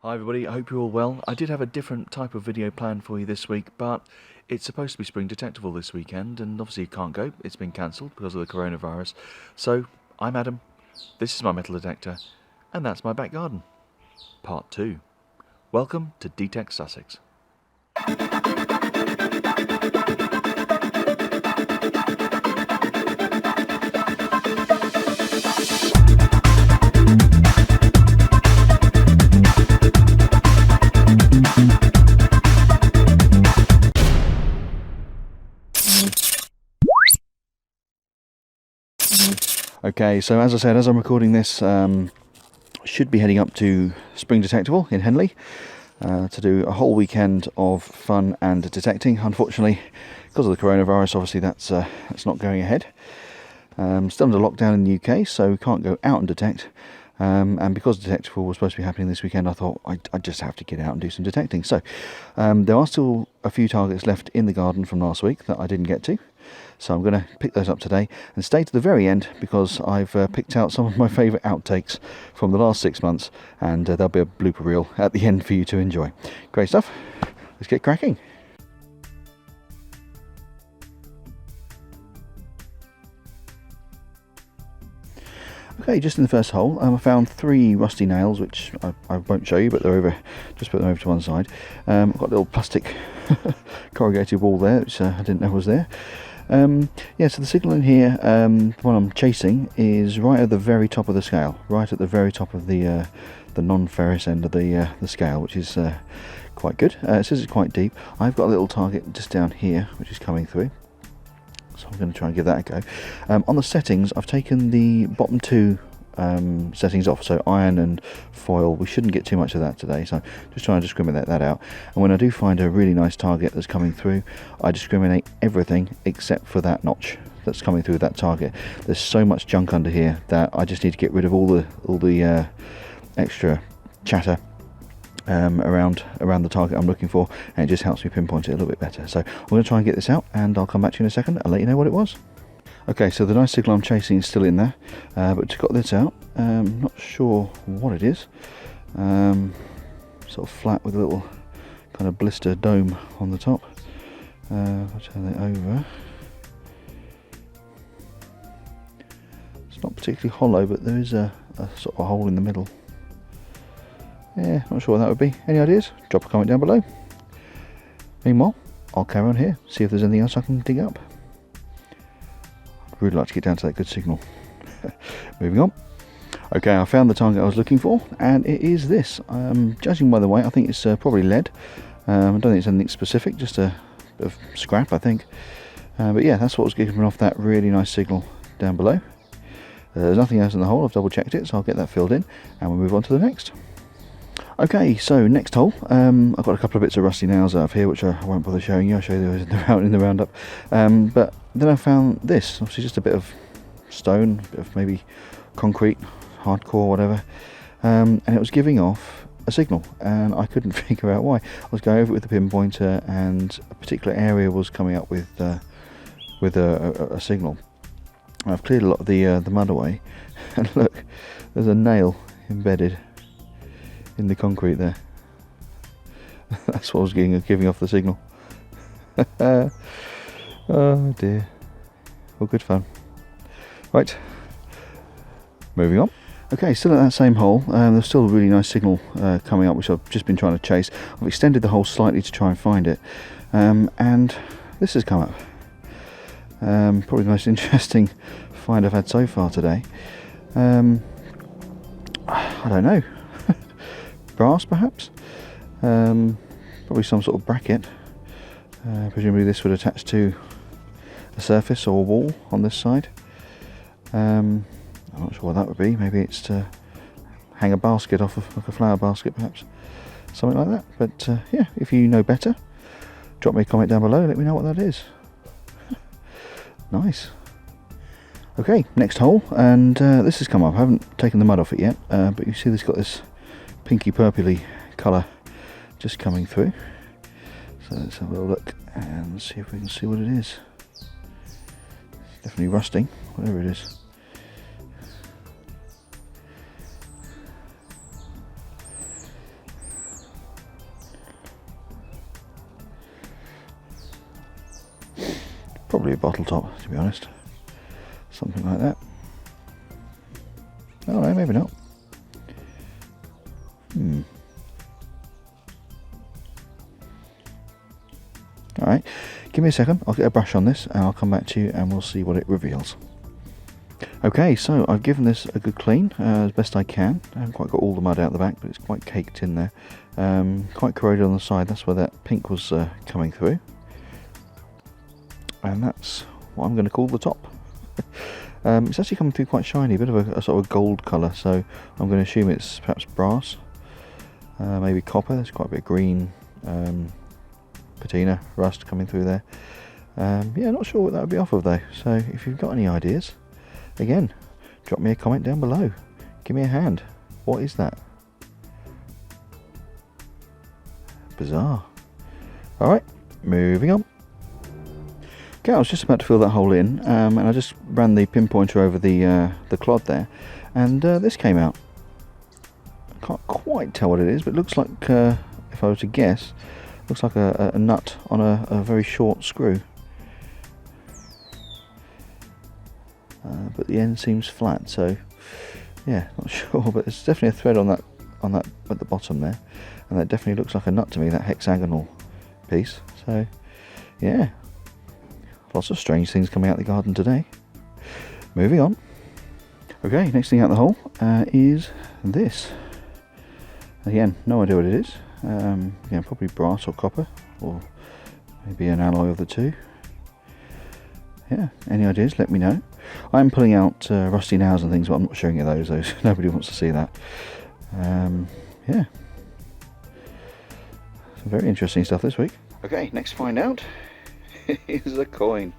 Hi everybody, I hope you're all well. I did have a different type of video planned for you this week, but it's supposed to be Spring Detectival this weekend, and obviously you can't go. It's been cancelled because of the coronavirus. So, I'm Adam, this is my metal detector, and that's my back garden. Part 2. Welcome to D-Tekt Sussex. Okay, so as I said, as I'm recording this, I should be heading up to Spring Detectival in Henley to do a whole weekend of fun and detecting. Unfortunately, because of the coronavirus, obviously that's not going ahead. Still under lockdown in the UK, so we can't go out and detect. And because Detectival was supposed to be happening this weekend, I thought I'd just have to get out and do some detecting. So there are still a few targets left in the garden from last week that I didn't get to. So I'm going to pick those up today and stay to the very end because I've picked out some of my favourite outtakes from the last 6 months, and there'll be a blooper reel at the end for you to enjoy. Great stuff. Let's get cracking. Okay, just in the first hole, I found 3 rusty nails, which I won't show you, but they're over. Just put them over to one side. I've got a little plastic corrugated wall there, which I didn't know was there. Yeah, so the signal in here, the one I'm chasing, is right at the very top of the scale, right at the very top of the non-ferrous end of the scale, which is quite good. It says it's quite deep. I've got a little target just down here, which is coming through. So I'm going to try and give that a go. On the settings, I've taken the bottom 2 settings off, so iron and foil. We shouldn't get too much of that today, so just trying to discriminate that out. And when I do find a really nice target that's coming through, I discriminate everything except for that notch that's coming through that target. There's so much junk under here that I just need to get rid of all the extra chatter around the target I'm looking for, and it just helps me pinpoint it a little bit better. So I'm going to try and get this out, and I'll come back to you in a second and let you know what it was. Okay, so the nice signal I'm chasing is still in there, but to got this out, not sure what it is. Sort of flat with a little kind of blister dome on the top. I'll turn it over. It's not particularly hollow, but there is a sort of a hole in the middle. Yeah, not sure what that would be. Any ideas? Drop a comment down below. Meanwhile, I'll carry on here, see if there's anything else I can dig up. I'd really like to get down to that good signal. Moving on. Okay, I found the target I was looking for, and it is this. Judging by the weight, I think it's probably lead. I don't think it's anything specific, just a bit of scrap, I think. But yeah, that's what was giving off that really nice signal down below. There's nothing else in the hole. I've double checked it, so I'll get that filled in, and we'll move on to the next. Okay, so next hole, I've got a couple of bits of rusty nails out of here, which I won't bother showing you. I'll show you those in the roundup. But then I found this, obviously just a bit of stone, a bit of maybe concrete, hardcore, whatever, and it was giving off a signal, and I couldn't figure out why. I was going over it with the pinpointer, and a particular area was coming up with a signal. I've cleared a lot of the mud away, and look, there's a nail embedded in the concrete there. That's what was giving off the signal. Oh dear. Well, good fun. Right, moving on. Okay, still at that same hole. There's still a really nice signal coming up, which I've just been trying to chase. I've extended the hole slightly to try and find it, and this has come up. Probably the most interesting find I've had so far today. I don't know. Brass, perhaps? Probably some sort of bracket. Presumably this would attach to a surface or a wall on this side. I'm not sure what that would be. Maybe it's to hang a basket off of, like a flower basket, perhaps. Something like that. But yeah, if you know better, drop me a comment down below and let me know what that is. Nice. Okay, next hole, and this has come up. I haven't taken the mud off it yet, but you see this got this pinky purpley colour just coming through. So let's have a little look and see if we can see what it is. It's definitely rusting, whatever it is. Probably a bottle top, to be honest. Something like that. Oh no, maybe not. Alright, give me a second, I'll get a brush on this and I'll come back to you and we'll see what it reveals. Okay, so I've given this a good clean as best I can. I haven't quite got all the mud out the back, but it's quite caked in there. Quite corroded on the side, that's where that pink was coming through. And that's what I'm going to call the top. It's actually coming through quite shiny, a bit of a sort of gold colour, so I'm going to assume it's perhaps brass, maybe copper. There's quite a bit of green patina, rust coming through there. Yeah, not sure what that would be off of though, so if you've got any ideas, again, drop me a comment down below. Give me a hand. What is that? Bizarre. Alright, moving on. Okay, I was just about to fill that hole in, and I just ran the pinpointer over the clod there, and this came out. I can't quite tell what it is, but it looks like, if I were to guess, looks like a nut on a very short screw. But the end seems flat, so yeah, not sure, but there's definitely a thread on that at the bottom there, and that definitely looks like a nut to me, that hexagonal piece. So yeah, lots of strange things coming out of the garden today. Moving on. Okay, next thing out the hole is this. Again, no idea what it is. Again, probably brass or copper, or maybe an alloy of the two. Yeah, any ideas, let me know. I'm pulling out rusty nails and things, but I'm not showing you those. Nobody wants to see that. Yeah, some very interesting stuff this week. Okay, next find out is a coin.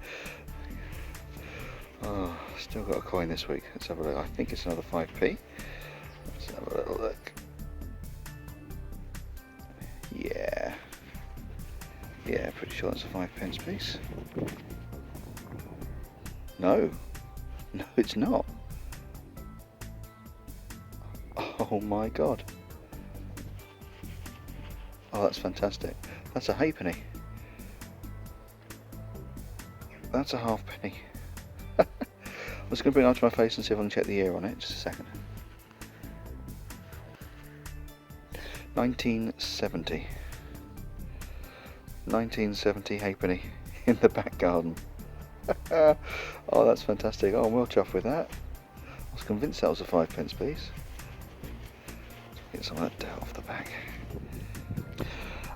Oh, still got a coin this week. Let's have a look. I think it's another 5p. Let's have a little look. Yeah, pretty sure that's a 5p piece. No, it's not. Oh my god. Oh, that's fantastic. That's a halfpenny. That's a halfpenny. I'm just going to bring it up to my face and see if I can check the year on it. Just a second. 1970. 1970 halfpenny in the back garden. Oh, that's fantastic. Oh, I'm well chuffed with that. I was convinced that was a 5p piece. Let's get some of that dirt off the back.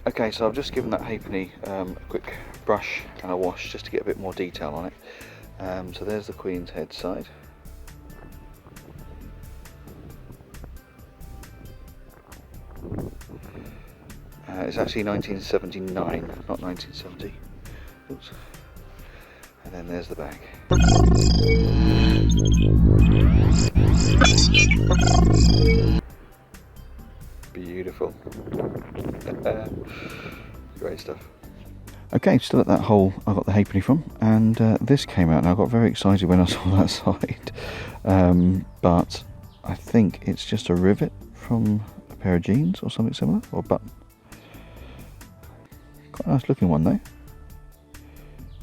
Okay, so I've just given that halfpenny a quick brush and a wash just to get a bit more detail on it. So there's the Queen's head side. It's actually 1979, not 1970. Oops. And then there's the back. Beautiful. Great stuff. Okay, still at that hole I got the halfpenny from, and this came out, and I got very excited when I saw that side. But I think it's just a rivet from a pair of jeans or something similar, or a button. Quite a nice looking one though.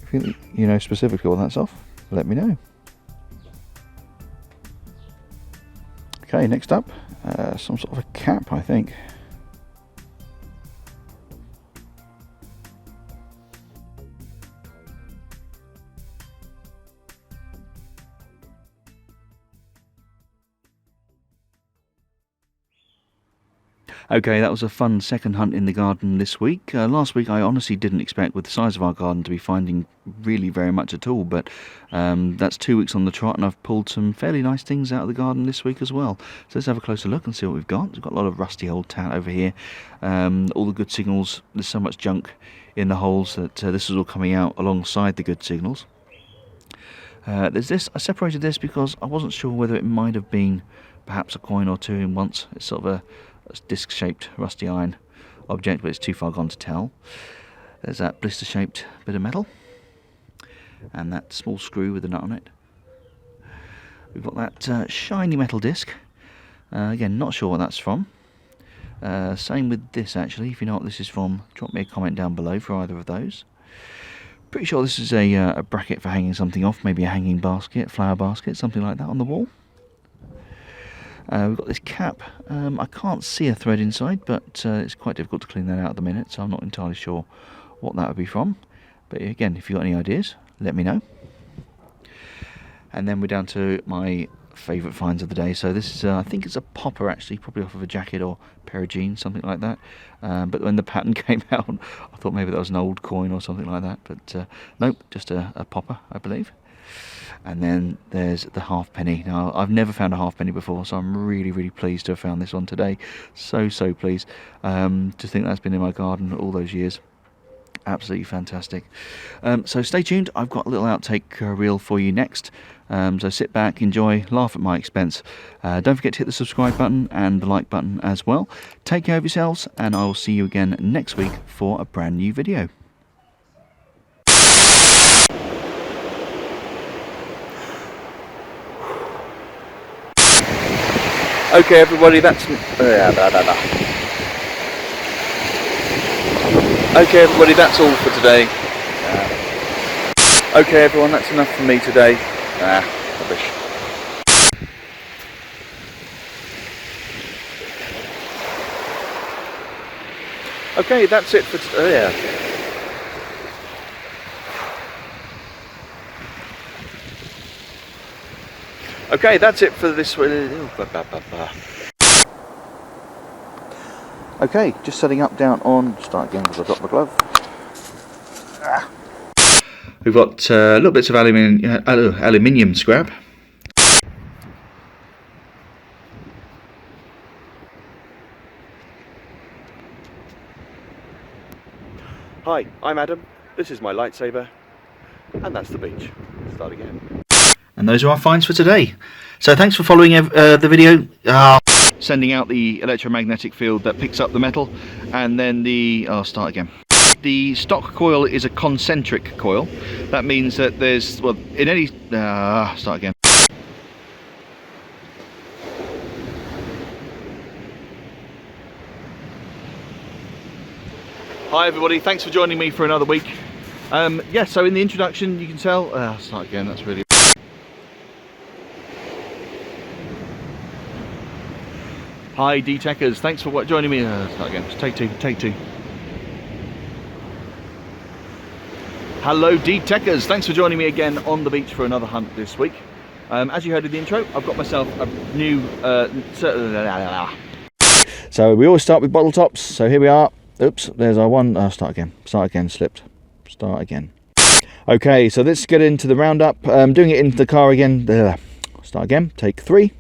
If you know specifically what that's off, let me know. Okay, next up, some sort of a cap, I think. Okay, that was a fun second hunt in the garden this week. Last week I honestly didn't expect, with the size of our garden, to be finding really very much at all, but that's 2 weeks on the trot and I've pulled some fairly nice things out of the garden this week as well. So let's have a closer look and see what we've got. We've got a lot of rusty old tat over here, all the good signals. There's so much junk in the holes that this is all coming out alongside the good signals. There's this, I separated this because I wasn't sure whether it might have been perhaps a coin or two in once. It's sort of a disc-shaped rusty iron object, but it's too far gone to tell. There's that blister-shaped bit of metal, and that small screw with a nut on it. We've got that shiny metal disc. Again, not sure what that's from. Same with this actually. If you know what this is from, drop me a comment down below for either of those. Pretty sure this is a bracket for hanging something off, maybe a hanging basket, flower basket, something like that on the wall. We've got this cap. I can't see a thread inside, but it's quite difficult to clean that out at the minute, so I'm not entirely sure what that would be from. But again, if you've got any ideas, let me know. And then we're down to my favourite finds of the day. So this is, I think it's a popper actually, probably off of a jacket or pair of jeans, something like that. But when the pattern came out, I thought maybe that was an old coin or something like that. But nope, just a popper, I believe. And then there's the halfpenny. Now, I've never found a halfpenny before, so I'm really, really pleased to have found this one today. So pleased. To think that's been in my garden all those years. Absolutely fantastic. So stay tuned. I've got a little outtake reel for you next. So sit back, enjoy, laugh at my expense. Don't forget to hit the subscribe button and the like button as well. Take care of yourselves, and I will see you again next week for a brand new video. Okay, everybody, that's okay, everybody, that's all for today. Okay, everyone, that's enough for me today. Rubbish. Okay, that's it for today. Okay, that's it for this. Okay, just setting up down on. Start again because I dropped my glove. We've got little bits of aluminium scrap. Hi, I'm Adam. This is my lightsaber, and that's the beach. Start again. And those are our finds for today. So thanks for following the video. Sending out the electromagnetic field that picks up the metal, and then the. I'll start again. The stock coil is a concentric coil. That means that there's, well, in any... start again. Hi everybody, thanks for joining me for another week. Yeah, so in the introduction you can tell... start again, that's really... Hi D-Tekkers, thanks for joining me. Start again, just take two. Hello D-Tekkers, thanks for joining me again on the beach for another hunt this week. As you heard in the intro, I've got myself a new... So we always start with bottle tops, so here we are. Oops, there's our one. Start again, slipped. Start again. Okay, so let's get into the roundup. Doing it into the car again. Start again, take 3.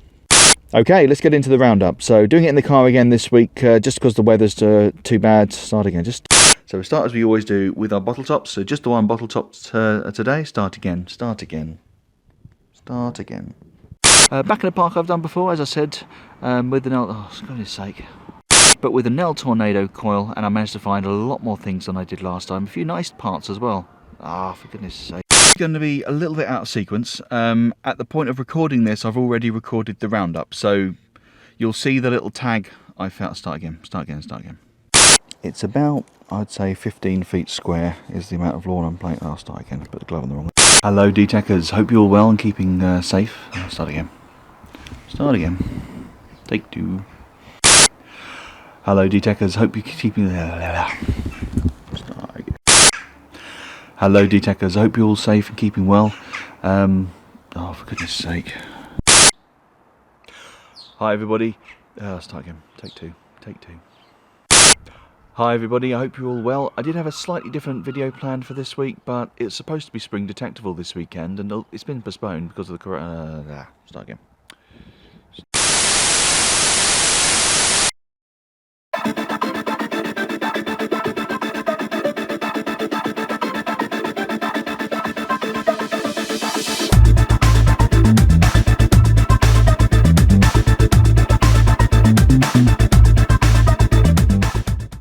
Okay, let's get into the roundup. So doing it in the car again this week, just because the weather's too bad. Start again, So we start as we always do with our bottle tops. So just the one bottle top today. Start again. Back in the park I've done before, as I said, with the Nell. Oh, for goodness sake. But with a Nell Tornado coil, and I managed to find a lot more things than I did last time. A few nice parts as well. For goodness sake. It's going to be a little bit out of sequence. At the point of recording this, I've already recorded the roundup. So you'll see the little tag I found. Start again. It's about, I'd say, 15 feet square is the amount of lawn I'm playing. I'll start again, put the glove on the wrong way. Hello D-Tekkers, hope you're all well and keeping safe. Start again. Take 2. Hello D-Tekkers, hope you're keeping... Start again. Hello D-Tekkers, hope you're all safe and keeping well. For goodness sake. Hi everybody. Start again, take two. Hi everybody, I hope you're all well. I did have a slightly different video planned for this week, but it's supposed to be Spring Detectival this weekend, and it's been postponed because of the corona. Start again.